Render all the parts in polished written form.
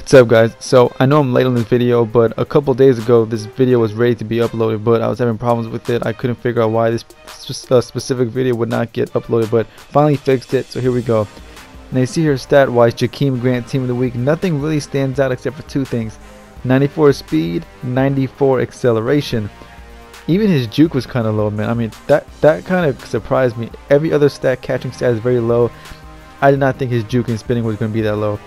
What's up, guys? So I know I'm late on this video, but a couple days ago this video was ready to be uploaded, but I was having problems with it. I couldn't figure out why this specific video would not get uploaded, but finally fixed it, so here we go. Now you see here stat wise, Jakeem Grant team of the week. Nothing really stands out except for two things: 94 speed, 94 acceleration. Even his juke was kind of low, man. I mean, that kind of surprised me. Every other stat, catching stat, is very low. I did not think his juke and spinning was going to be that low.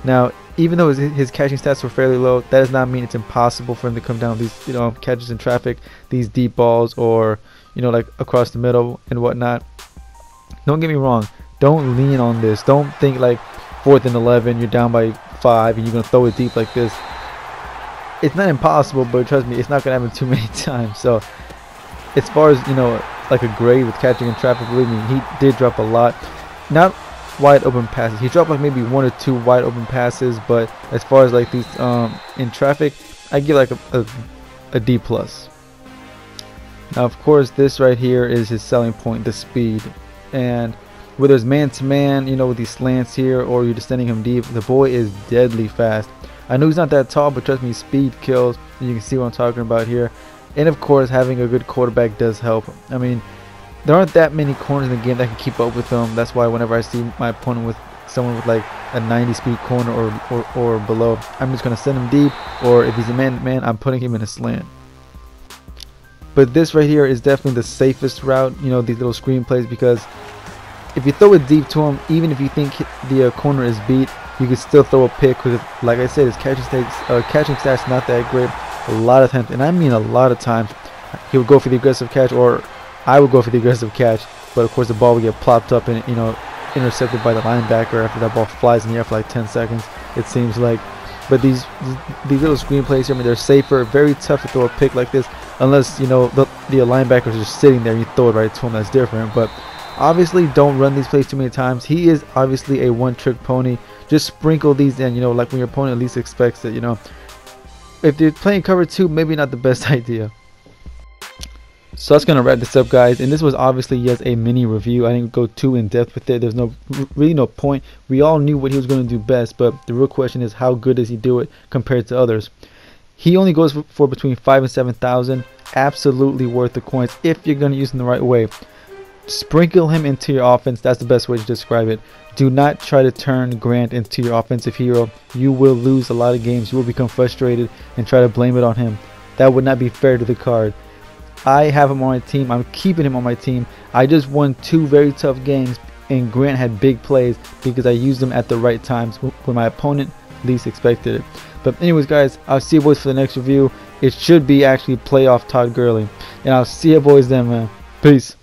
Now, even though his catching stats were fairly low, that does not mean it's impossible for him to come down with these, catches in traffic, these deep balls, or like across the middle and whatnot. Don't get me wrong. Don't lean on this. Don't think like 4th and 11, you're down by 5, and you're gonna throw it deep like this. It's not impossible, but trust me, it's not gonna happen too many times. So, as far as like a grade with catching in traffic, believe me, he did drop a lot. Not wide open passes. He dropped like maybe 1 or 2 wide open passes, but as far as like these in traffic, I give like a D+. Now of course this right here is his selling point, the speed. And whether it's man-to-man, with these slants here, or you're just sending him deep, the boy is deadly fast. I know he's not that tall, but trust me, speed kills. You can see what I'm talking about here. And of course, having a good quarterback does help. I mean, there aren't that many corners in the game that can keep up with him. That's why whenever I see my opponent with someone with like a 90 speed corner or below, I'm just going to send him deep, or if he's a man-to-man, I'm putting him in a slant. But this right here is definitely the safest route, these little screen plays, because if you throw it deep to him, even if you think the corner is beat, you can still throw a pick, because like I said, his catching stats not that great. A lot of times, and I mean a lot of times, he would go for the aggressive catch, or I would go for the aggressive catch, but of course the ball would get plopped up and intercepted by the linebacker after that ball flies in the air for like 10 seconds, it seems like. But these little screen plays here, I mean, they're safer. Very tough to throw a pick like this, unless the linebackers are just sitting there and you throw it right to him. That's different. But obviously, don't run these plays too many times. He is obviously a one-trick pony. Just sprinkle these in, like when your opponent at least expects it. If you're playing cover 2, maybe not the best idea. So that's gonna wrap this up, guys, and this was obviously just a mini review. I didn't go too in depth with it. There's really no point. We all knew what he was going to do best, but the real question is, how good does he do it compared to others? He only goes for between 5,000 and 7,000. Absolutely worth the coins if you're going to use him the right way. Sprinkle him into your offense. That's the best way to describe it. Do not try to turn Grant into your offensive hero. You will lose a lot of games. You will become frustrated and try to blame it on him. That would not be fair to the card. I have him on my team. I'm keeping him on my team. I just won 2 very tough games, and Grant had big plays because I used him at the right times when my opponent least expected it. But anyways, guys, I'll see you boys for the next review. It should be actually playoff Todd Gurley, and I'll see you boys then, man. Peace.